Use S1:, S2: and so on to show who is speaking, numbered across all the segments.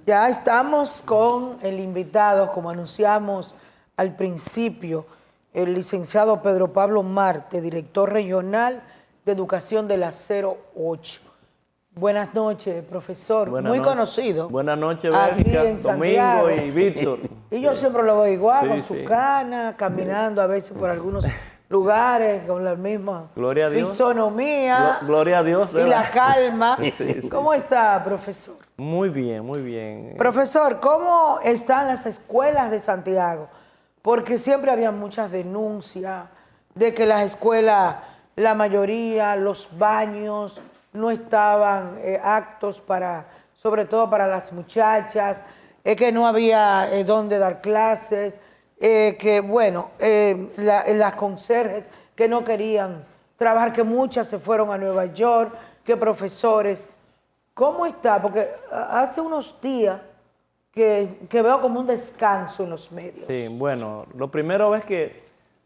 S1: Ya estamos con el invitado, como anunciamos al principio, el licenciado Pedro Pablo Marte, director regional de Educación de la 08. Buenas noches, profesor.
S2: Buenas
S1: Muy
S2: noches.
S1: conocido.
S2: Buenas noches,
S1: Aquí
S2: Bélgica,
S1: en
S2: Domingo
S1: Santiago.
S2: y Víctor.
S1: Y yo siempre lo veo igual, con
S2: Sí,
S1: su
S2: sí.
S1: cana, caminando a veces por algunos lugares, con la misma
S2: Gloria a Dios.
S1: fisonomía
S2: Gloria a Dios,
S1: y
S2: ¿verdad?
S1: la calma.
S2: Sí, sí,
S1: ¿Cómo
S2: sí.
S1: está, profesor?
S2: Muy bien, muy bien.
S1: Profesor, ¿cómo están las escuelas de Santiago? Porque siempre había muchas denuncias de que las escuelas, la mayoría, los baños no estaban aptos para, sobre todo para las muchachas, que no había dónde dar clases, que bueno, las conserjes que no querían trabajar, que muchas se fueron a Nueva York, que profesores. ¿Cómo está? Porque hace unos días que veo como un descanso en los medios.
S2: Sí, bueno, lo primero es que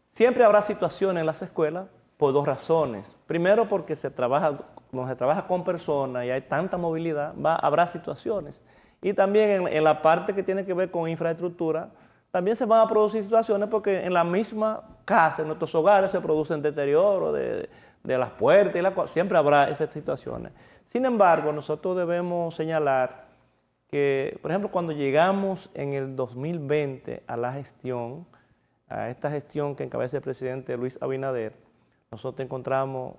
S2: siempre habrá situaciones en las escuelas por dos razones. Primero, porque cuando se trabaja con personas y hay tanta movilidad, habrá situaciones. Y también en la parte que tiene que ver con infraestructura, también se van a producir situaciones porque en la misma casa, en nuestros hogares, se producen deterioro de las puertas siempre habrá esas situaciones. Sin embargo, nosotros debemos señalar que, por ejemplo, cuando llegamos en el 2020 a esta gestión que encabeza el presidente Luis Abinader, nosotros encontramos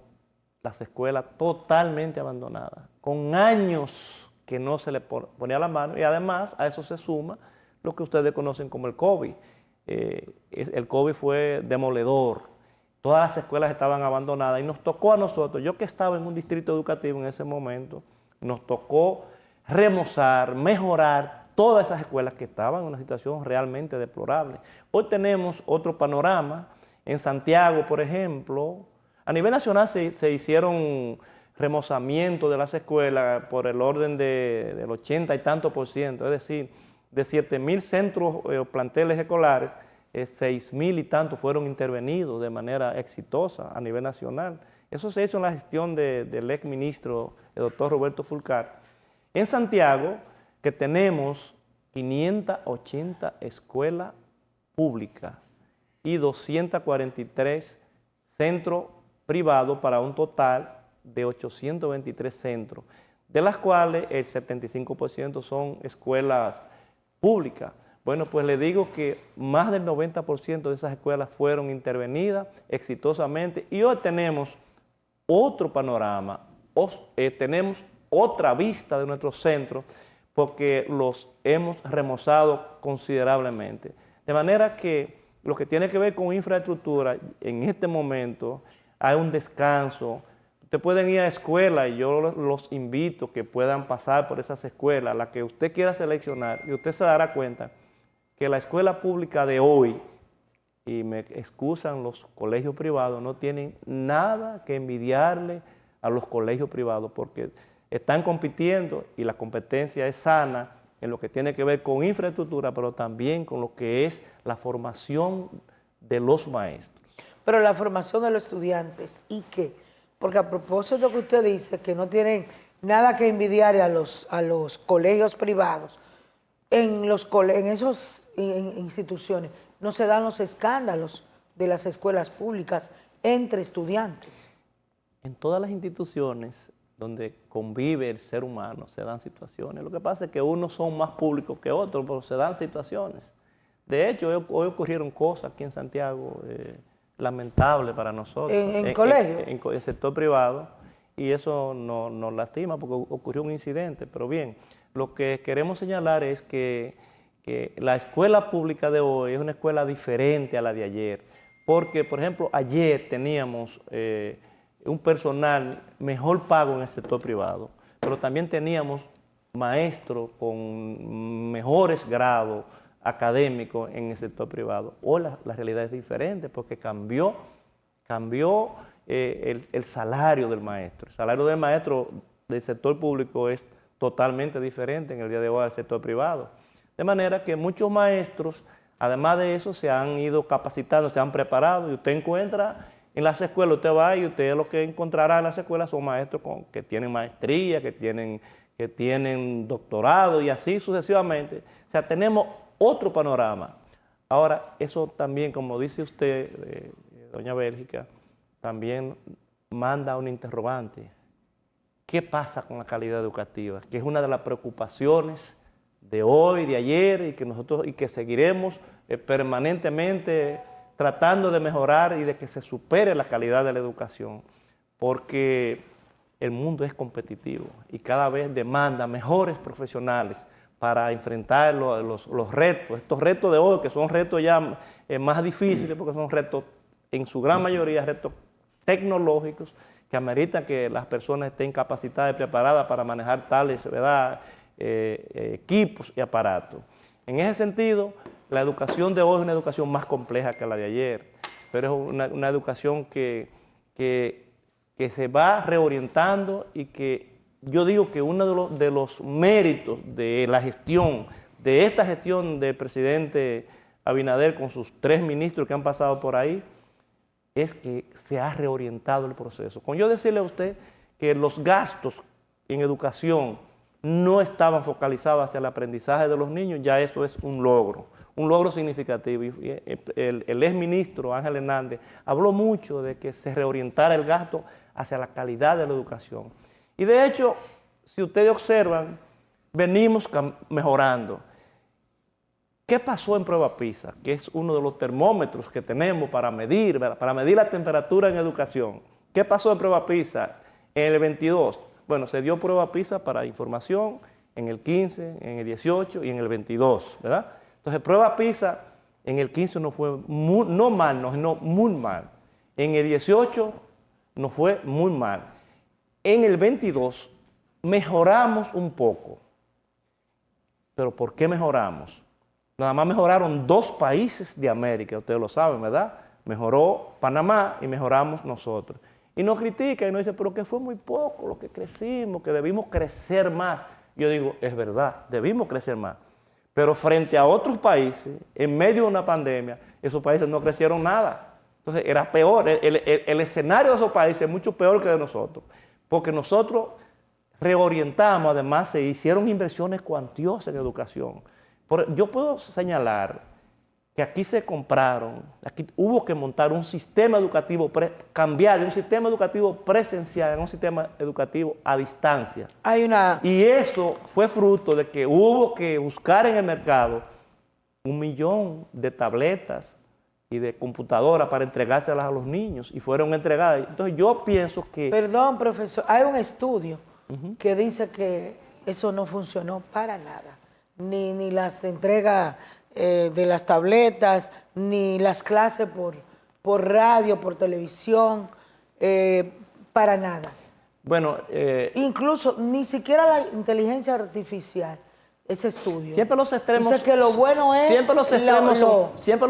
S2: las escuelas totalmente abandonadas, con años que no se le ponía la mano, y además a eso se suma lo que ustedes conocen como el COVID. El COVID fue demoledor, todas las escuelas estaban abandonadas y nos tocó a nosotros, yo que estaba en un distrito educativo en ese momento, nos tocó remozar, mejorar todas esas escuelas que estaban en una situación realmente deplorable. Hoy tenemos otro panorama. En Santiago, por ejemplo, a nivel nacional se hicieron remozamientos de las escuelas por el orden del 80 y tanto %, es decir, de 7.000 centros o planteles escolares, 6.000 y tanto fueron intervenidos de manera exitosa a nivel nacional. Eso se hizo en la gestión del exministro, el doctor Roberto Fulcar. En Santiago, que tenemos 580 escuelas públicas y 243 centros privados para un total de 823 centros, de las cuales el 75% son escuelas públicas. Bueno, pues le digo que más del 90% de esas escuelas fueron intervenidas exitosamente y hoy tenemos otro panorama, tenemos otra vista de nuestros centros porque los hemos remozado considerablemente. De manera que lo que tiene que ver con infraestructura, en este momento hay un descanso. Ustedes pueden ir a escuelas y yo los invito que puedan pasar por esas escuelas, la que usted quiera seleccionar, y usted se dará cuenta que la escuela pública de hoy, y me excusan los colegios privados, no tienen nada que envidiarle a los colegios privados porque están compitiendo y la competencia es sana en lo que tiene que ver con infraestructura, pero también con lo que es la formación de los maestros.
S1: Pero la formación de los estudiantes, ¿y qué? Porque a propósito que usted dice que no tienen nada que envidiar a los colegios privados, en esas instituciones no se dan los escándalos de las escuelas públicas entre estudiantes.
S2: En todas las instituciones donde convive el ser humano se dan situaciones. Lo que pasa es que unos son más públicos que otros, pero se dan situaciones. De hecho, hoy ocurrieron cosas aquí en Santiago lamentables para nosotros.
S1: ¿En colegio?
S2: En el sector privado, y eso nos lastima porque ocurrió un incidente. Pero bien, lo que queremos señalar es que la escuela pública de hoy es una escuela diferente a la de ayer. Porque, por ejemplo, ayer teníamos un personal mejor pago en el sector privado, pero también teníamos maestros con mejores grados académicos en el sector privado. Hoy la realidad es diferente porque cambió el salario del maestro. El salario del maestro del sector público es totalmente diferente en el día de hoy al sector privado. De manera que muchos maestros, además de eso, se han ido capacitando, se han preparado, y usted encuentra en las escuelas, usted va y usted lo que encontrará en las escuelas son maestros que tienen maestría, que tienen que tienen doctorado y así sucesivamente. O sea, tenemos otro panorama. Ahora, eso también, como dice usted, doña Bélgica, también manda un interrogante. ¿Qué pasa con la calidad educativa? Que es una de las preocupaciones de hoy, de ayer, y que seguiremos permanentemente tratando de mejorar y de que se supere la calidad de la educación, porque el mundo es competitivo y cada vez demanda mejores profesionales para enfrentar los retos, estos retos de hoy, que son retos ya más difíciles, porque son retos, en su gran mayoría, retos tecnológicos, que ameritan que las personas estén capacitadas y preparadas para manejar tales, ¿verdad?, equipos y aparatos. En ese sentido, la educación de hoy es una educación más compleja que la de ayer, pero es una educación que se va reorientando y que yo digo que uno de los méritos de la gestión, de esta gestión del presidente Abinader con sus 3 ministros que han pasado por ahí, es que se ha reorientado el proceso. Con yo decirle a usted que los gastos en educación no estaban focalizados hacia el aprendizaje de los niños, ya eso es un logro significativo. Y el exministro Ángel Hernández habló mucho de que se reorientara el gasto hacia la calidad de la educación. Y de hecho, si ustedes observan, venimos mejorando. ¿Qué pasó en Prueba PISA? Que es uno de los termómetros que tenemos para medir la temperatura en educación. ¿Qué pasó en Prueba PISA en el 22? Bueno, se dio Prueba PISA para información en el 15, en el 18 y en el 22, ¿verdad? Entonces, Prueba PISA en el 15 no fue no mal, no muy mal. En el 18 no fue muy mal. En el 22 mejoramos un poco. ¿Pero por qué mejoramos? Nada más mejoraron 2 países de América, ustedes lo saben, ¿verdad? Mejoró Panamá y mejoramos nosotros. Y nos critica y nos dice, pero que fue muy poco lo que crecimos, que debimos crecer más. Yo digo, es verdad, debimos crecer más. Pero frente a otros países, en medio de una pandemia, esos países no crecieron nada. Entonces era peor, el escenario de esos países es mucho peor que de nosotros. Porque nosotros reorientamos, además se hicieron inversiones cuantiosas en educación. Yo puedo señalar que aquí aquí hubo que montar un sistema educativo, cambiar de un sistema educativo presencial a un sistema educativo a distancia. Y eso fue fruto de que hubo que buscar en el mercado 1 millón de tabletas y de computadoras para entregárselas a los niños, y fueron entregadas. Entonces yo pienso que...
S1: Perdón, profesor, hay un estudio que dice que eso no funcionó para nada. Ni las entregas de las tabletas, ni las clases por radio, por televisión, para nada.
S2: Bueno,
S1: incluso ni siquiera la inteligencia artificial, ese estudio.
S2: Siempre los extremos,
S1: dice que lo bueno es
S2: siempre los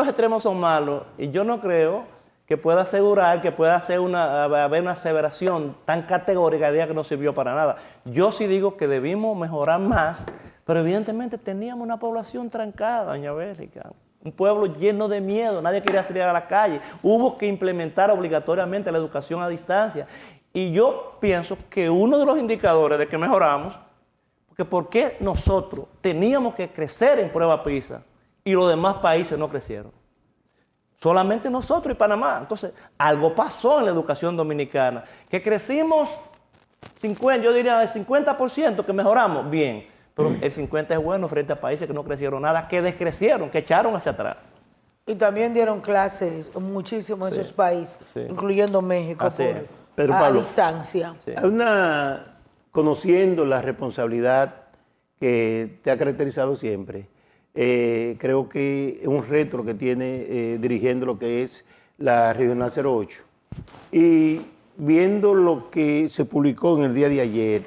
S2: extremos son malos, y yo no creo que pueda asegurar que pueda haber una aseveración tan categórica de que no sirvió para nada. Yo sí digo que debimos mejorar más, pero evidentemente teníamos una población trancada, doña Bélgica, un pueblo lleno de miedo, nadie quería salir a la calle. Hubo que implementar obligatoriamente la educación a distancia. Y yo pienso que uno de los indicadores de que mejoramos, porque ¿por qué nosotros teníamos que crecer en Prueba PISA y los demás países no crecieron? Solamente nosotros y Panamá. Entonces, algo pasó en la educación dominicana, que crecimos 50, yo diría el 50% que mejoramos, bien. Pero el 50% es bueno frente a países que no crecieron nada, que descrecieron, que echaron hacia atrás.
S1: Y también dieron clases muchísimo en esos países, incluyendo México,
S3: Pero,
S1: a
S3: Pablo,
S1: distancia.
S3: Sí. Conociendo la responsabilidad que te ha caracterizado siempre, creo que es un reto lo que tiene dirigiendo lo que es la Regional 08. Y viendo lo que se publicó en el día de ayer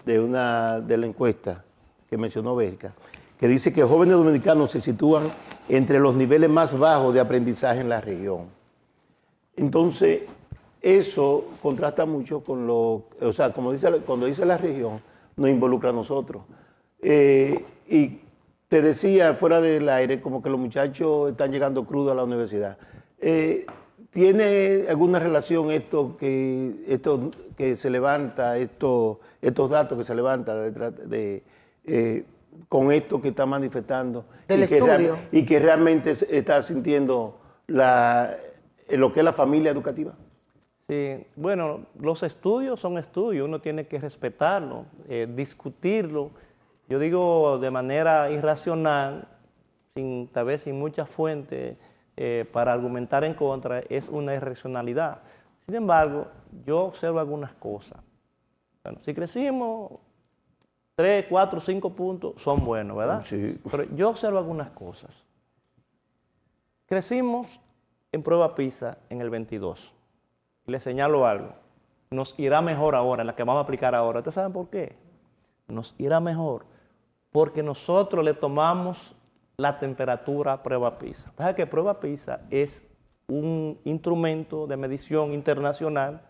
S3: de la encuesta que mencionó Bélgica, que dice que jóvenes dominicanos se sitúan entre los niveles más bajos de aprendizaje en la región. Entonces, eso contrasta mucho con cuando dice la región, nos involucra a nosotros. Y te decía fuera del aire como que los muchachos están llegando crudos a la universidad. ¿tiene alguna relación esto que se levanta, estos datos que se levantan con esto que está manifestando?
S1: Del estudio.
S3: Y que realmente está sintiendo lo que es la familia educativa.
S2: Sí, bueno, los estudios son estudios, uno tiene que respetarlo, discutirlo. Yo digo de manera irracional, tal vez sin muchas fuentes para argumentar en contra, es una irracionalidad. Sin embargo, yo observo algunas cosas. Bueno, si crecimos 3, 4, 5 puntos, son buenos, ¿verdad?
S3: Sí.
S2: Pero yo observo algunas cosas. Crecimos en prueba PISA en el 22. Les señalo algo. Nos irá mejor ahora, en la que vamos a aplicar ahora. ¿Ustedes saben por qué? Nos irá mejor porque nosotros le tomamos la temperatura a prueba PISA. ¿Saben que prueba PISA es un instrumento de medición internacional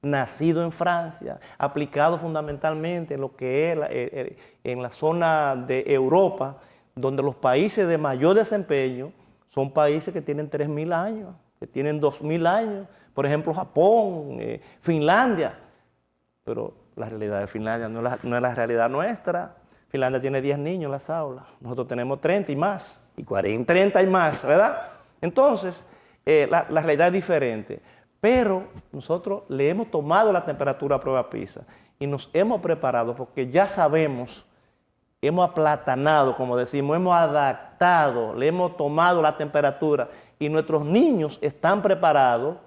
S2: nacido en Francia, aplicado fundamentalmente en lo que es en la zona de Europa, donde los países de mayor desempeño son países que tienen 3.000 años, que tienen 2.000 años, por ejemplo Japón, Finlandia, pero la realidad de Finlandia no es la realidad nuestra. Finlandia tiene 10 niños en las aulas, nosotros tenemos 30 y más.
S3: Y 40.
S2: 30 y más, ¿verdad? Entonces, la realidad es diferente, pero nosotros le hemos tomado la temperatura a prueba PISA y nos hemos preparado porque ya sabemos, hemos aplatanado, como decimos, hemos adaptado, le hemos tomado la temperatura y nuestros niños están preparados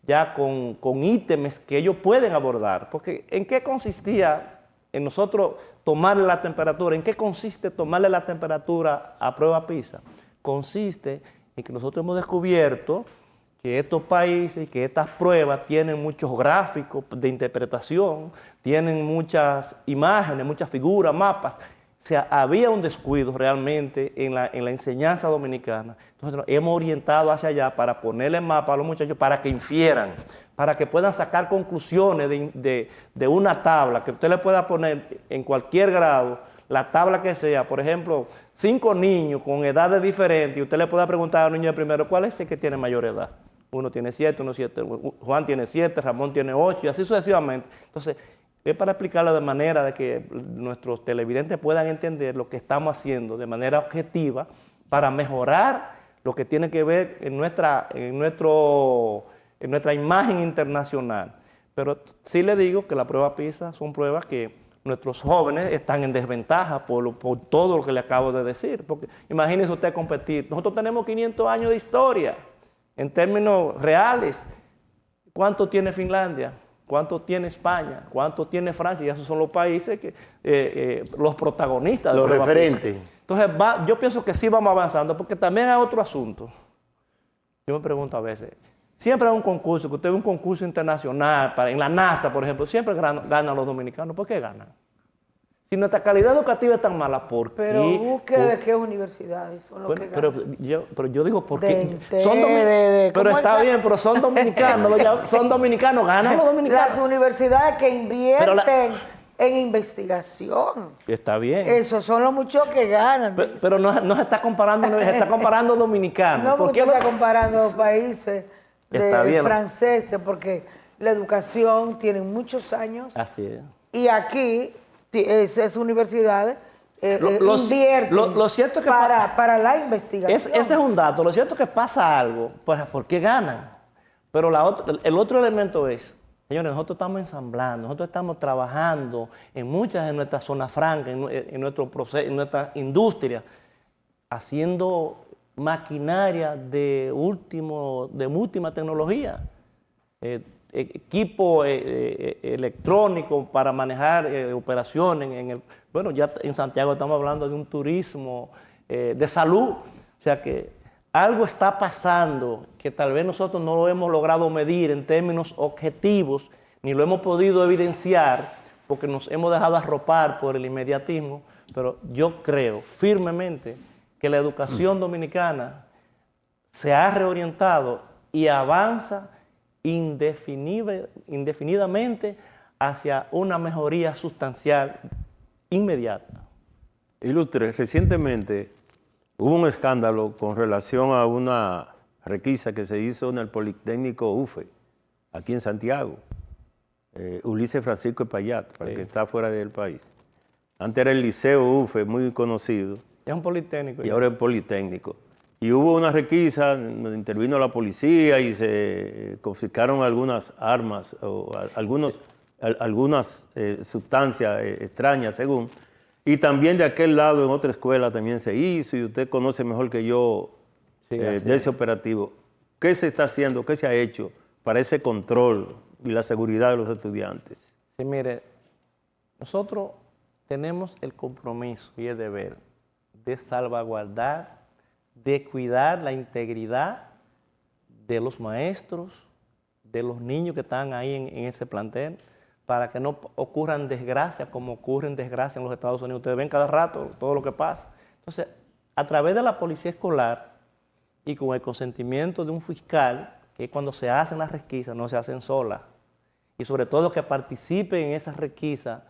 S2: ya con ítems que ellos pueden abordar. Porque ¿en qué consistía en nosotros tomarle la temperatura? ¿En qué consiste tomarle la temperatura a prueba PISA? Consiste en que nosotros hemos descubierto que estos países, que estas pruebas tienen muchos gráficos de interpretación, tienen muchas imágenes, muchas figuras, mapas. O sea, había un descuido realmente en la enseñanza dominicana. Entonces nos hemos orientado hacia allá para ponerle mapa a los muchachos para que infieran, para que puedan sacar conclusiones de una tabla, que usted le pueda poner en cualquier grado, la tabla que sea. Por ejemplo, 5 niños con edades diferentes, y usted le pueda preguntar a un niño de primero, ¿cuál es el que tiene mayor edad? Uno tiene 7, uno 7, Juan tiene 7, Ramón tiene 8, y así sucesivamente. Entonces, es para explicarlo de manera de que nuestros televidentes puedan entender lo que estamos haciendo de manera objetiva para mejorar lo que tiene que ver en nuestra imagen internacional. Pero sí le digo que la prueba PISA son pruebas que nuestros jóvenes están en desventaja por todo lo que le acabo de decir. Porque imagínense usted competir. Nosotros tenemos 500 años de historia en términos reales. ¿Cuánto tiene Finlandia? ¿Cuánto tiene España? ¿Cuánto tiene Francia? Y esos son los países que los protagonistas.
S3: Los referentes.
S2: Entonces, yo pienso que sí vamos avanzando, porque también hay otro asunto. Yo me pregunto a veces, siempre hay un concurso, que usted ve un concurso internacional, en la NASA, por ejemplo, siempre ganan los dominicanos. ¿Por qué ganan? Si nuestra calidad educativa es tan mala, ¿por qué?
S1: Pero busque de qué universidades son los que ganan.
S2: Pero yo digo, ¿por qué?
S1: Pero
S2: pero está bien, pero son dominicanos, son dominicanos, ganan los dominicanos.
S1: Las universidades que invierten en investigación.
S2: Está bien.
S1: Esos son los muchos que ganan.
S2: Pero no se está comparando, se está comparando dominicanos.
S1: No, porque usted está comparando países franceses, porque la educación tiene muchos años.
S2: Así es.
S1: Y aquí esas universidades invierten
S2: lo cierto es que
S1: para la investigación.
S2: Ese es un dato. Lo cierto es que pasa algo, pues ¿por qué ganan? Pero el otro elemento es, señores, nosotros estamos ensamblando, nosotros estamos trabajando en muchas de nuestras zonas francas, en nuestra industria, haciendo maquinaria de última tecnología. Equipo electrónico para manejar operaciones. Bueno, ya en Santiago estamos hablando de un turismo de salud. O sea que algo está pasando que tal vez nosotros no lo hemos logrado medir en términos objetivos, ni lo hemos podido evidenciar porque nos hemos dejado arropar por el inmediatismo, pero yo creo firmemente que la educación dominicana se ha reorientado y avanza indefinidamente hacia una mejoría sustancial inmediata.
S4: Ilustre, recientemente hubo un escándalo con relación a una requisa que se hizo en el Politécnico UFE, aquí en Santiago. Ulises Francisco Espaillat, para el que está fuera del país. Antes era el Liceo UFE, muy conocido.
S2: Es un politécnico.
S4: Y ahora es Politécnico. Y hubo una requisa, donde intervino la policía y se confiscaron algunas armas o algunas sustancias extrañas, según. Y también de aquel lado, en otra escuela, también se hizo, y usted conoce mejor que yo de ese operativo. ¿Qué se está haciendo, qué se ha hecho para ese control y la seguridad de los estudiantes?
S2: Sí, mire, nosotros tenemos el compromiso y el deber de salvaguardar, de cuidar la integridad de los maestros, de los niños que están ahí en ese plantel, para que no ocurran desgracias como ocurren desgracias en los Estados Unidos. Ustedes ven cada rato todo lo que pasa. Entonces, a través de la policía escolar y con el consentimiento de un fiscal, que cuando se hacen las requisas no se hacen solas, y sobre todo que participen en esas requisas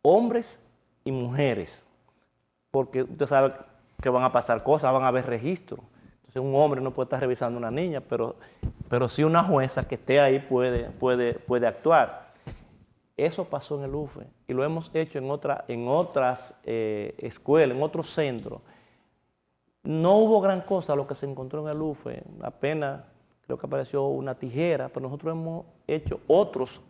S2: hombres y mujeres, porque usted sabe que van a pasar cosas, van a haber registros. Entonces un hombre no puede estar revisando a una niña, pero sí una jueza que esté ahí puede actuar. Eso pasó en el UFE y lo hemos hecho en otras escuelas, en otros centros. No hubo gran cosa lo que se encontró en el UFE, apenas creo que apareció una tijera, pero nosotros hemos hecho otras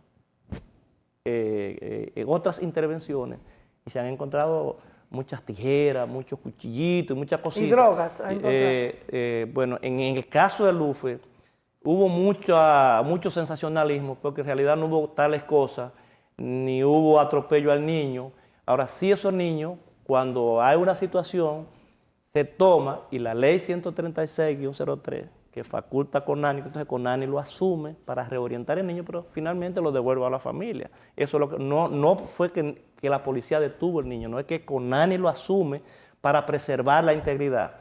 S2: intervenciones y se han encontrado muchas tijeras, muchos cuchillitos, muchas cositas.
S1: ¿Y drogas?
S2: Bueno, en el caso del UFE hubo mucho sensacionalismo, porque en realidad no hubo tales cosas, ni hubo atropello al niño. Ahora sí, esos niños, cuando hay una situación, se toma, y la ley 136-03, que faculta a CONANI, entonces CONANI lo asume para reorientar al niño, pero finalmente lo devuelve a la familia. Eso es lo que, no fue que la policía detuvo al niño, no es que CONANI lo asume para preservar la integridad.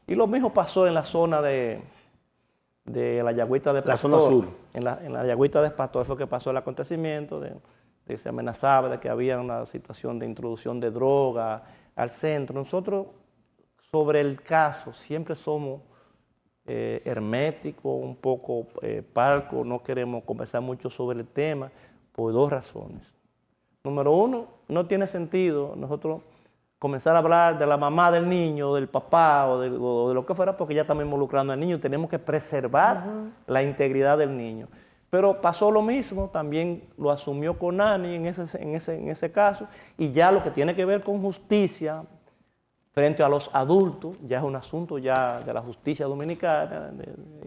S2: Y lo mismo pasó en la zona de la Yagüita de Pastor.
S3: La zona sur.
S2: En la Yagüita de Pastor fue que pasó el acontecimiento, de que se amenazaba, de que había una situación de introducción de droga al centro. Nosotros, sobre el caso, siempre somos herméticos, un poco parcos, no queremos conversar mucho sobre el tema por dos razones. Número uno, no tiene sentido nosotros comenzar a hablar de la mamá del niño, del papá o de lo que fuera, porque ya estamos involucrando al niño y tenemos que preservar la integridad del niño. Pero pasó lo mismo, también lo asumió CONANI en ese caso, y ya lo que tiene que ver con justicia frente a los adultos, ya es un asunto ya de la justicia dominicana,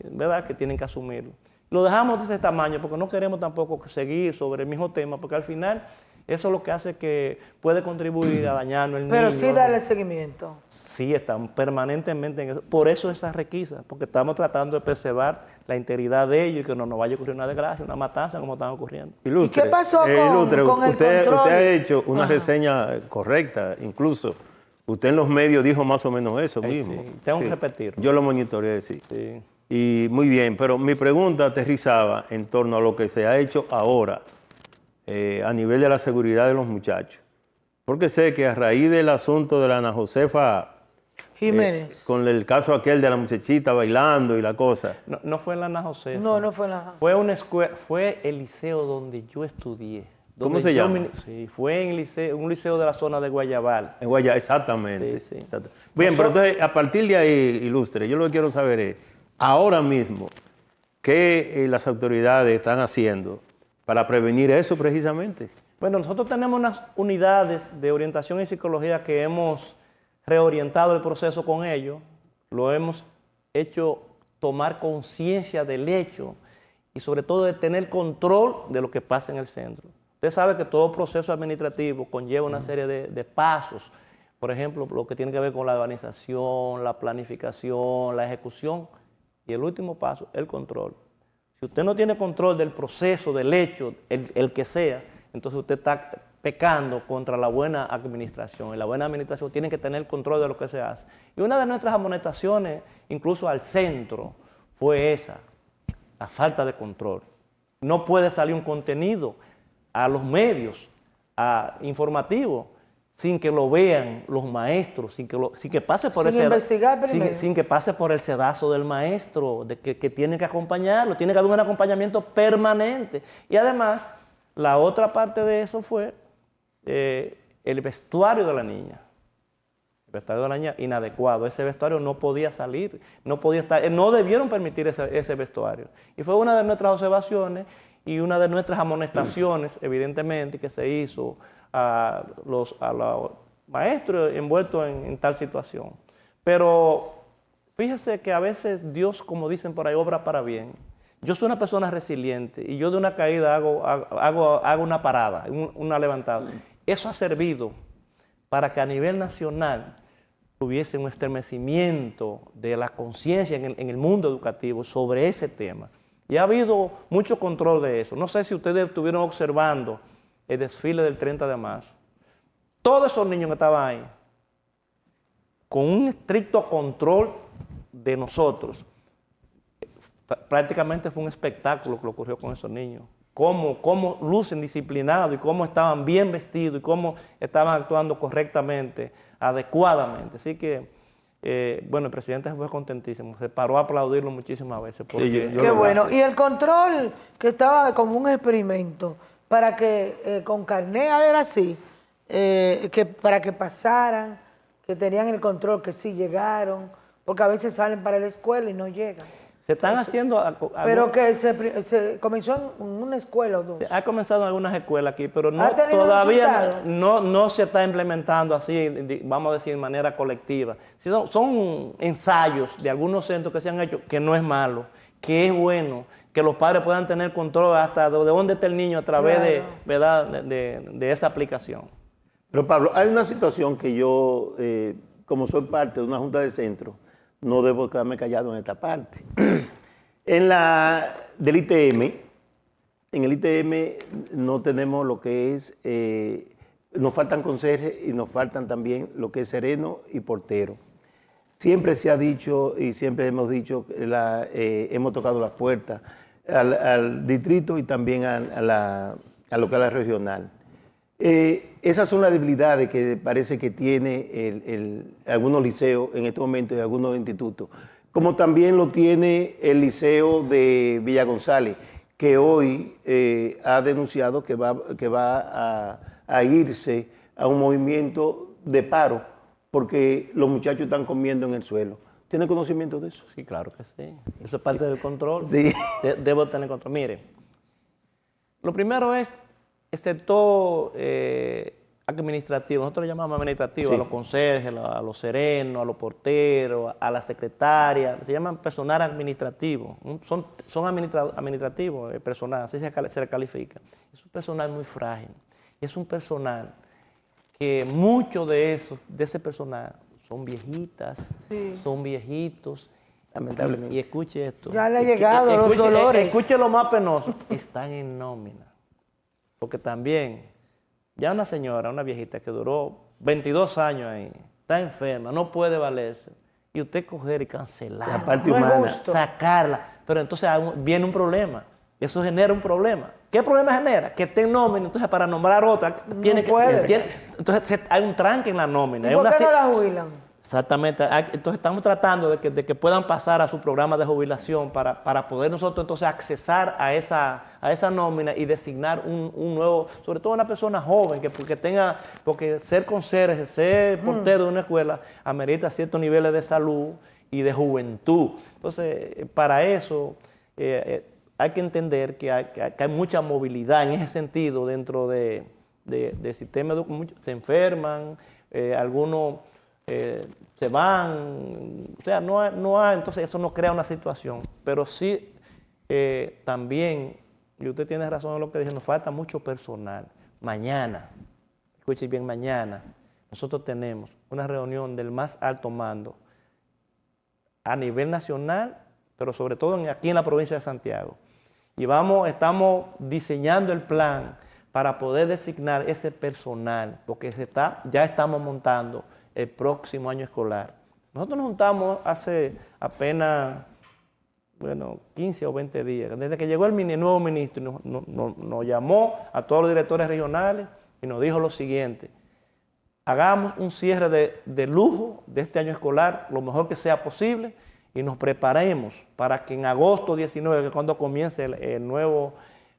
S2: ¿verdad?, que tienen que asumirlo. Lo dejamos de ese tamaño porque no queremos tampoco seguir sobre el mismo tema, porque al final eso es lo que hace que puede contribuir a dañarnos el niño.
S1: Pero sí darle seguimiento.
S2: Sí, están permanentemente en eso. Por eso esa requisa, porque estamos tratando de preservar la integridad de ellos y que no nos vaya a ocurrir una desgracia, una matanza como están ocurriendo.
S4: Ilustre,
S1: ¿Y qué pasó con
S4: Ilustre,
S1: el
S4: usted
S1: control?
S4: ha hecho una reseña correcta, incluso usted en los medios dijo más o menos eso mismo.
S2: Sí, tengo que repetirlo.
S4: Yo lo monitoreé, sí.
S2: Sí.
S4: Y muy bien, pero mi pregunta aterrizaba en torno a lo que se ha hecho ahora a nivel de la seguridad de los muchachos. Porque sé que a raíz del asunto de la Ana Josefa
S1: Jiménez.
S4: con el caso aquel de la muchachita bailando y la cosa.
S2: No fue en la Ana Josefa.
S1: No fue nada.
S2: Fue una escuela, fue el liceo donde yo estudié.
S4: ¿Cómo se llama?
S2: Sí, fue en un liceo de la zona de Guayabal.
S4: En Guayabal, exactamente.
S2: Sí.
S4: Bien, pero entonces, a partir de ahí, Ilustre, yo lo que quiero saber es, ahora mismo, ¿qué las autoridades están haciendo para prevenir eso precisamente?
S2: Bueno, nosotros tenemos unas unidades de orientación y psicología que hemos reorientado el proceso con ellos, lo hemos hecho tomar conciencia del hecho y sobre todo de tener control de lo que pasa en el centro. Usted sabe que todo proceso administrativo conlleva una serie de pasos, por ejemplo, lo que tiene que ver con la organización, la planificación, la ejecución y el último paso, el control. Si usted no tiene control del proceso, del hecho, el que sea, entonces usted está pecando contra la buena administración. Y la buena administración tiene que tener control de lo que se hace. Y una de nuestras amonestaciones, incluso al centro, fue esa, la falta de control. No puede salir un contenido a los medios informativos sin que lo vean los maestros, sin que pase por
S1: Sin investigar primero.
S2: sin que pase por el sedazo del maestro, de que tiene que acompañarlo, tiene que haber un acompañamiento permanente. Y además, la otra parte de eso fue el vestuario de la niña. El vestuario de la niña inadecuado. Ese vestuario no podía salir, no podía estar, no debieron permitir ese vestuario. Y fue una de nuestras observaciones y una de nuestras amonestaciones, evidentemente, que se hizo a los maestros envueltos en tal situación. Pero fíjese que a veces Dios, como dicen por ahí, obra para bien. Yo soy una persona resiliente y yo de una caída hago una parada, una levantada. Eso ha servido para que a nivel nacional hubiese un estremecimiento de la conciencia en el mundo educativo sobre ese tema. Y ha habido mucho control de eso. No sé si ustedes estuvieron observando el desfile del 30 de marzo. Todos esos niños que estaban ahí, con un estricto control de nosotros, prácticamente fue un espectáculo que ocurrió con esos niños. Cómo lucen disciplinados y cómo estaban bien vestidos y cómo estaban actuando correctamente, adecuadamente. Así que, bueno, el presidente fue contentísimo, se paró a aplaudirlo muchísimas veces. Porque
S1: Qué bueno. Y el control que estaba como un experimento para que con Carnea era así, para que pasaran, que tenían el control, que sí llegaron, porque a veces salen para la escuela y no llegan.
S2: se están haciendo...
S1: Pero que se comenzó en una escuela o dos.
S2: Ha comenzado en algunas escuelas aquí, pero no,
S1: ¿Ha tenido
S2: todavía
S1: resultados?
S2: no se está implementando así, vamos a decir, de manera colectiva. Sí, son ensayos de algunos centros que se han hecho, que no es malo, que es bueno, que los padres puedan tener control hasta de dónde está el niño a través
S1: Claro.
S2: ¿verdad? de esa aplicación.
S3: Pero Pablo, hay una situación que yo, como soy parte de una junta de centro, no debo quedarme callado en esta parte. En el ITM no tenemos lo que es, nos faltan conserjes y nos faltan también lo que es sereno y portero. Siempre se ha dicho y siempre hemos dicho, hemos tocado las puertas al distrito y también a lo que es la regional. Esas son las debilidades que parece que tiene algunos liceos en este momento y algunos institutos, como también lo tiene el liceo de Villa González, que hoy ha denunciado que va a irse a un movimiento de paro porque los muchachos están comiendo en el suelo. ¿Tiene conocimiento de eso?
S2: Sí, claro que sí. Eso es parte del control.
S3: Sí.
S2: Debo tener control. Mire, lo primero es el sector administrativo. Nosotros le llamamos administrativo
S3: Sí.
S2: a los conserjes, a los serenos, a los porteros, a la secretaria. Se llaman personal administrativo. Son administrativos, personal, así se le califica. Es un personal muy frágil. Es un personal que muchos de ese personal son viejitas,
S1: Sí.
S2: son viejitos.
S3: Lamentablemente.
S2: Y escuche esto.
S1: Ya le ha llegado los
S2: Escuche-
S1: dolores.
S2: Escuche lo más penoso. Están en nómina. Porque también, ya una señora, una viejita que duró 22 años ahí, está enferma, no puede valerse. Y usted coger y cancelarla.
S3: La parte
S1: No es
S3: humana.
S1: justo.
S2: Sacarla. Pero entonces viene un problema. Eso genera un problema. ¿Qué problema genera? Que esté en nómina, entonces para nombrar otra,
S1: puede.
S2: entonces hay un tranque en la nómina.
S1: ¿Y
S2: Es
S1: por
S2: una
S1: qué no
S2: si-
S1: la jubilan?
S2: Exactamente. Entonces estamos tratando de que puedan pasar a su programa de jubilación para poder nosotros entonces accesar a esa nómina y designar un nuevo, sobre todo una persona joven, porque ser conserje, ser portero de una escuela amerita ciertos niveles de salud y de juventud. Entonces, para eso hay que entender que hay mucha movilidad en ese sentido dentro del sistema educativo. Se enferman, algunos se van, o sea, no hay, entonces eso no crea una situación. Pero sí, también, y usted tiene razón en lo que dice, nos falta mucho personal. Mañana, escuche bien, mañana, nosotros tenemos una reunión del más alto mando a nivel nacional, pero sobre todo aquí en la provincia de Santiago. Y estamos diseñando el plan para poder designar ese personal, porque ya estamos montando el próximo año escolar. Nosotros nos juntamos hace apenas, 15 o 20 días, desde que llegó el nuevo ministro, nos llamó a todos los directores regionales y nos dijo lo siguiente: hagamos un cierre de lujo de este año escolar, lo mejor que sea posible, y nos preparemos para que en agosto 19, que es cuando comience el nuevo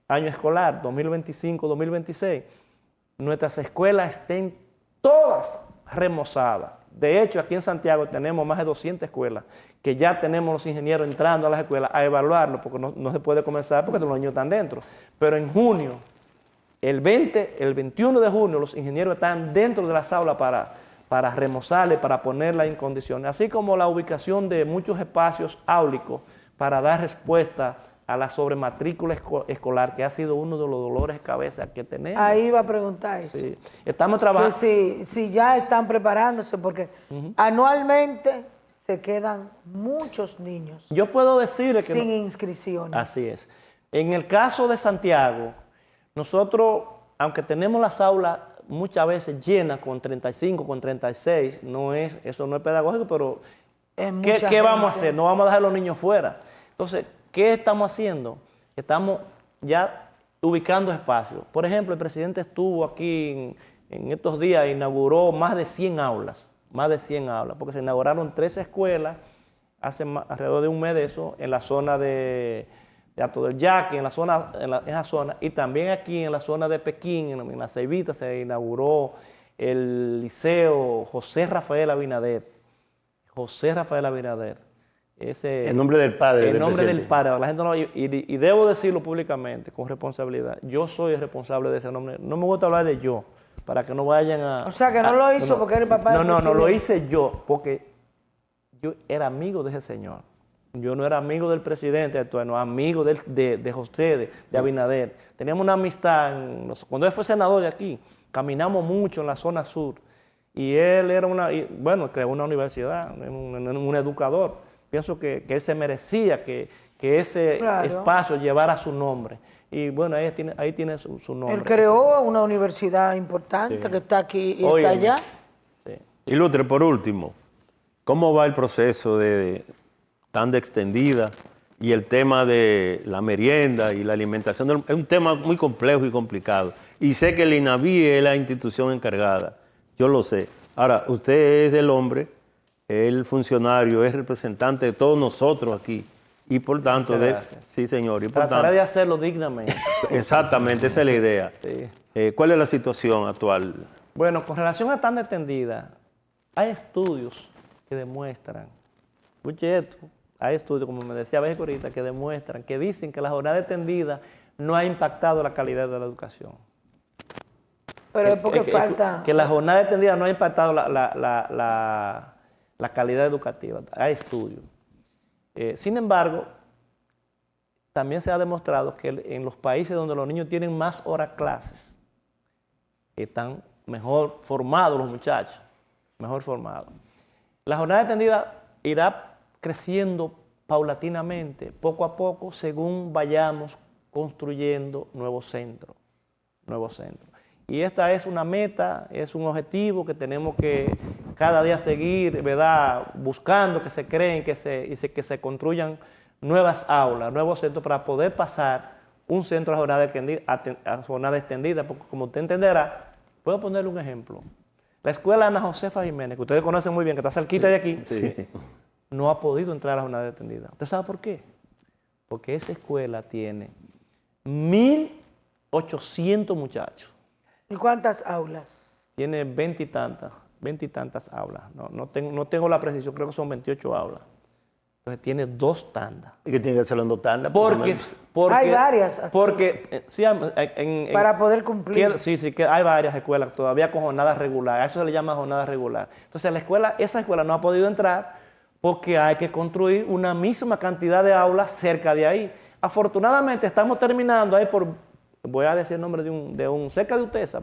S2: año escolar, 2025-2026, nuestras escuelas estén todas remozadas. De hecho, aquí en Santiago tenemos más de 200 escuelas, que ya tenemos los ingenieros entrando a las escuelas a evaluarlo, porque no se puede comenzar porque los niños están dentro. Pero en junio, el 21 de junio, los ingenieros están dentro de las aulas para remozarle, para ponerla en condiciones, así como la ubicación de muchos espacios áulicos para dar respuesta a la sobrematrícula escolar, que ha sido uno de los dolores de cabeza que tenemos.
S1: Ahí iba a preguntar eso.
S2: Sí. Estamos trabajando.
S1: Si ya están preparándose, porque anualmente se quedan muchos niños
S2: Yo puedo decirle que
S1: sin inscripciones.
S2: Así es. En el caso de Santiago, nosotros, aunque tenemos las aulas muchas veces llenas con 35, con 36, eso no es pedagógico, pero
S1: Es mucha
S2: ¿qué vamos a
S1: gente.
S2: hacer? No vamos a dejar a los niños fuera. Entonces, ¿qué estamos haciendo? Estamos ya ubicando espacios. Por ejemplo, el presidente estuvo aquí en estos días, inauguró más de 100 aulas, porque se inauguraron 13 escuelas hace alrededor de un mes de eso, en la zona de Alto del Yaque, en esa zona, y también aquí en la zona de Pekín, en la Ceibita, se inauguró el Liceo José Rafael Abinader.
S3: En nombre del padre.
S2: En
S3: del
S2: nombre del
S3: presidente.
S2: padre. La gente no, y debo decirlo públicamente, con responsabilidad. Yo soy el responsable de ese nombre. No me gusta hablar de yo, para que no vayan a...
S1: O sea, que no lo hizo porque era el papá del
S2: No, lo
S1: presidente.
S2: hice yo, porque yo era amigo de ese señor. Yo no era amigo del presidente actual, no, amigo de José, de Abinader. Teníamos una amistad, cuando él fue senador de aquí, caminamos mucho en la zona sur. Y él era creó una universidad, un educador. Pienso que él se merecía que ese
S1: Claro.
S2: espacio llevara su nombre. Y bueno, ahí tiene su nombre.
S1: Él creó una universidad importante que está aquí y
S2: Óyeme.
S1: está allá.
S2: Sí.
S4: Ilustre, por último, ¿cómo va el proceso de tanda extendida y el tema de la merienda y la alimentación? Es un tema muy complejo y complicado. Y sé que el INAVI es la institución encargada. Yo lo sé. Ahora, usted es el hombre, el funcionario, es representante de todos nosotros aquí. Y por tanto,
S2: Muchas gracias.
S4: sí, señor. Y por
S2: Trataré
S4: tanto,
S2: de hacerlo dignamente.
S4: exactamente, esa es la idea.
S2: Sí.
S4: ¿Cuál es la situación actual?
S2: Bueno, con relación a tanda extendida, hay estudios que demuestran, escuche esto, hay estudios, como me decía Béjico ahorita, que demuestran, que dicen que la jornada extendida no ha impactado la calidad de la educación.
S1: Pero es porque falta...
S2: Que la jornada extendida no ha impactado la calidad educativa. Hay estudios. Sin embargo, también se ha demostrado que en los países donde los niños tienen más horas clases, están mejor formados los muchachos, mejor formados. La jornada extendida irá creciendo paulatinamente, poco a poco, según vayamos construyendo nuevos centros. Y esta es una meta, es un objetivo que tenemos que cada día seguir, ¿verdad? Buscando que se creen, que se construyan nuevas aulas, nuevos centros para poder pasar un centro a jornada extendida, porque como usted entenderá, puedo ponerle un ejemplo. La escuela Ana Josefa Jiménez, que ustedes conocen muy bien, que está cerquita de aquí, no ha podido entrar a la jornada extendida. ¿Usted sabe por qué? Porque esa escuela tiene 1.800 muchachos.
S1: ¿Y cuántas aulas?
S2: Tiene 20 y tantas aulas. No tengo la precisión, creo que son 28 aulas. Entonces tiene 2 tandas.
S3: Y que tiene que hacerlo en 2 tandas.
S2: Porque
S1: Hay varias así.
S2: Porque sí,
S1: Para poder cumplir.
S2: Sí, que hay varias escuelas todavía con jornada regular. A eso se le llama jornada regular. Entonces esa escuela no ha podido entrar porque hay que construir una misma cantidad de aulas cerca de ahí. Afortunadamente estamos terminando ahí voy a decir el nombre de un cerca de Utesa,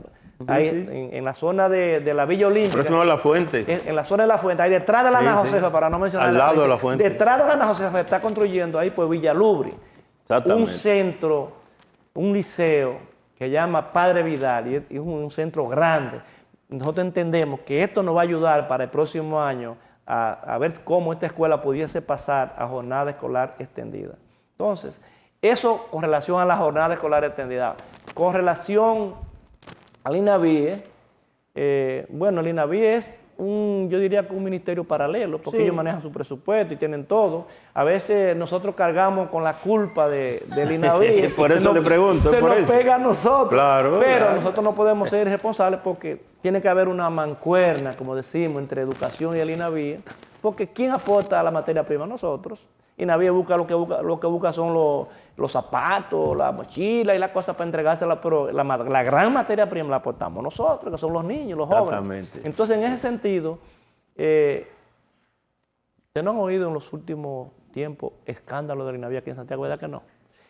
S2: ahí en la zona de la Villa Olímpica.
S4: Próximo a La Fuente.
S2: En la zona de La Fuente, ahí detrás de la Ana Josefa, para no mencionar.
S4: Al lado de La Fuente.
S2: Detrás de la Ana Josefa se está construyendo ahí por Villalubri un centro, un liceo que se llama Padre Vidal, y es un centro grande. Nosotros entendemos que esto nos va a ayudar para el próximo año a ver cómo esta escuela pudiese pasar a jornada escolar extendida. Entonces, eso con relación a la jornada escolar extendida. Con relación al INAVIE, bueno, el INAVI es yo diría que un ministerio paralelo, porque
S1: Sí.
S2: ellos manejan su presupuesto y tienen todo. A veces nosotros cargamos con la culpa del INAVI.
S4: Por eso le pregunto,
S2: Se
S4: por
S2: nos
S4: eso.
S2: pega a nosotros.
S4: Claro,
S2: pero
S4: claro.
S2: nosotros no podemos ser responsables porque tiene que haber una mancuerna, como decimos, entre educación y el INAVI. Porque ¿quién aporta la materia prima? Nosotros. INAVI busca lo que busca son los zapatos, la mochila y las cosas para entregársela, pero la gran materia prima la aportamos nosotros, que son los niños, los jóvenes.
S4: Exactamente.
S2: Entonces, en ese sentido, ustedes no han oído en los últimos tiempos escándalos del INAVI aquí en Santiago, ¿verdad que no?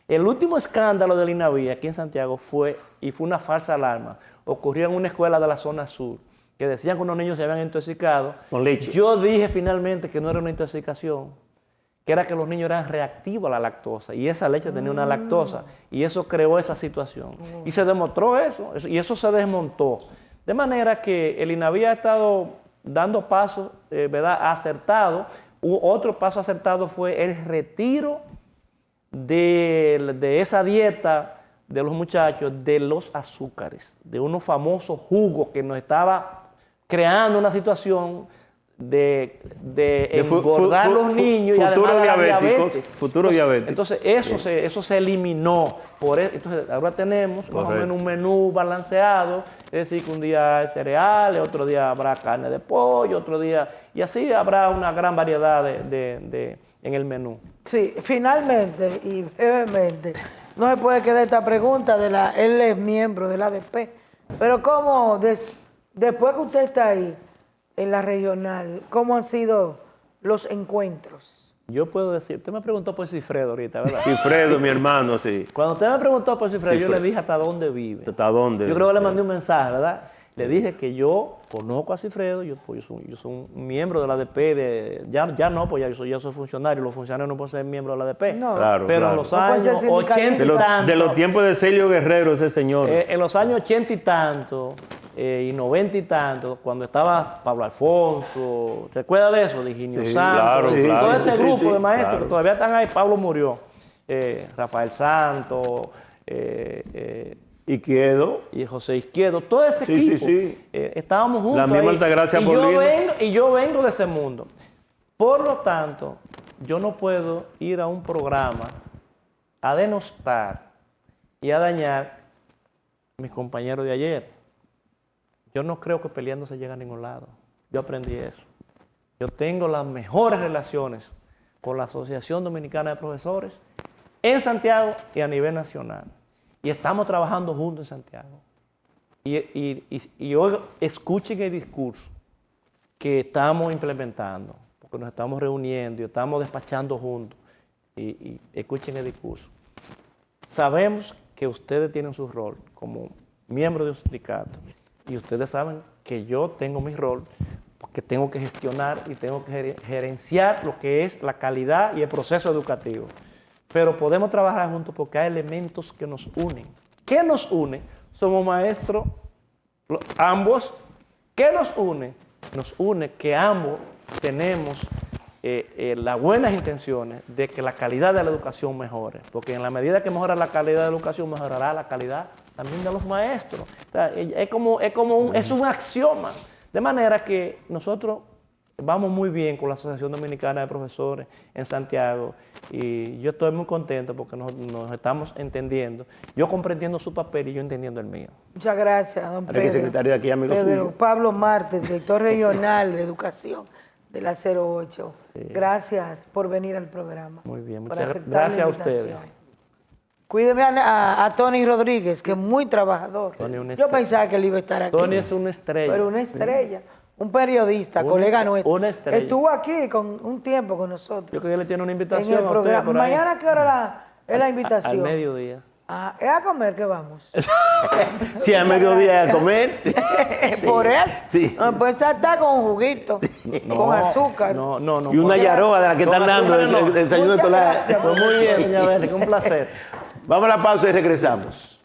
S2: El último escándalo del INAVI aquí en Santiago fue una falsa alarma, ocurrió en una escuela de la zona sur, que decían que unos niños se habían intoxicado.
S3: Con leche.
S2: Yo dije finalmente que no era una intoxicación, que era que los niños eran reactivos a la lactosa y esa leche tenía una lactosa y eso creó esa situación. Y se demostró eso y eso se desmontó. De manera que el INAVI ha estado dando pasos, ¿verdad?, acertados. Otro paso acertado fue el retiro de esa dieta de los muchachos de los azúcares, de unos famosos jugos que nos estaba creando una situación de engordar los niños y además de la diabetes.
S4: Futuros diabéticos.
S2: Entonces eso se eliminó. Entonces ahora tenemos más o menos un menú balanceado, es decir, que un día hay cereales, otro día habrá carne de pollo, otro día, y así habrá una gran variedad en el menú.
S1: Sí, finalmente y brevemente, no se puede quedar esta pregunta él es miembro del ADP, pero ¿cómo después que usted está ahí en la regional, cómo han sido los encuentros?
S2: Yo puedo decir, usted me preguntó por Cifredo ahorita, ¿verdad?
S4: Cifredo, mi hermano, sí.
S2: Cuando usted me preguntó por Cifredo, yo
S4: Cifredo.
S2: le dije hasta dónde vive.
S4: ¿Hasta dónde?
S2: Yo creo que le mandé un mensaje, ¿verdad? Le dije que yo conozco a Cifredo, yo soy un miembro de la ADP, ya no, pues ya soy funcionario, los funcionarios no pueden ser miembros de la ADP.
S1: No.
S4: Claro,
S2: Pero
S4: claro.
S2: en los
S1: No pueden ser
S2: años 80
S1: sindicalistas.
S2: y tantos,
S4: De los tiempos de Celio Guerrero, ese señor.
S2: en los años 80 y tantos, y 90 y tantos, cuando estaba Pablo Alfonso, ¿se acuerda de eso? De Higinio
S4: Sí,
S2: Santos,
S4: claro,
S2: todo
S4: claro.
S2: ese
S3: Sí,
S2: grupo
S3: sí,
S2: de maestros
S4: claro.
S2: que todavía están ahí. Pablo murió, Rafael Santos,
S3: Y quedo.
S2: y José Izquierdo, todo ese
S3: Sí, sí,
S2: equipo,
S3: sí.
S2: estábamos juntos
S4: La misma
S2: ahí.
S4: Altagracia Paulino.
S2: Y yo vengo de ese mundo. Por lo tanto, yo no puedo ir a un programa a denostar y a dañar a mis compañeros de ayer. Yo no creo que peleando se llega a ningún lado. Yo aprendí eso. Yo tengo las mejores relaciones con la Asociación Dominicana de Profesores en Santiago y a nivel nacional. Y estamos trabajando juntos en Santiago. Y hoy escuchen el discurso que estamos implementando, porque nos estamos reuniendo y estamos despachando juntos. Y escuchen el discurso. Sabemos que ustedes tienen su rol como miembros de un sindicato y ustedes saben que yo tengo mi rol porque tengo que gestionar y tengo que gerenciar lo que es la calidad y el proceso educativo. Pero podemos trabajar juntos porque hay elementos que nos unen. ¿Qué nos une? Somos maestros, ambos. ¿Qué nos une? Nos une que ambos tenemos las buenas intenciones de que la calidad de la educación mejore. Porque en la medida que mejora la calidad de la educación, mejorará la calidad también de los maestros. O sea, es un axioma. De manera que nosotros vamos muy bien con la Asociación Dominicana de Profesores en Santiago y yo estoy muy contento porque nos estamos entendiendo. Yo comprendiendo su papel y yo entendiendo el mío.
S1: Muchas gracias, don
S3: Para que
S1: Pedro.
S3: secretario de aquí, amigo
S1: Pedro
S3: suyo.
S1: Pablo Martes, director regional de educación de la 08. Gracias por venir al programa.
S2: Muy bien,
S1: por
S2: muchas
S1: aceptar la
S2: gracias a
S1: invitación.
S2: ustedes.
S1: Cuídeme a Tony Rodríguez, que es muy trabajador.
S2: Tony, una
S1: Yo
S2: estrella.
S1: pensaba que él iba a estar aquí.
S2: Tony es una estrella.
S1: Pero una estrella. Un periodista,
S2: Una
S1: colega
S2: estre-
S1: nuestro.
S2: una estrella.
S1: Estuvo aquí con un tiempo con nosotros.
S2: Yo creo que le tiene una
S1: en
S2: invitación
S1: el
S2: a ustedes
S1: programa.
S2: por ahí.
S1: Mañana, ¿a qué hora es la invitación?
S2: Al mediodía.
S1: Ah, ¿es a comer que vamos?
S3: Sí, a mediodía a comer.
S1: Por eso.
S3: Sí.
S1: No, pues está con juguito, con azúcar.
S2: No.
S3: Y una yaroa de la que
S2: Con
S3: están dando
S2: azúcar no.
S3: el desayuno
S1: Muchas
S3: escolar.
S1: gracias.
S2: Pues muy bien, doña Vélez, que un placer.
S3: Vamos a la pausa y regresamos.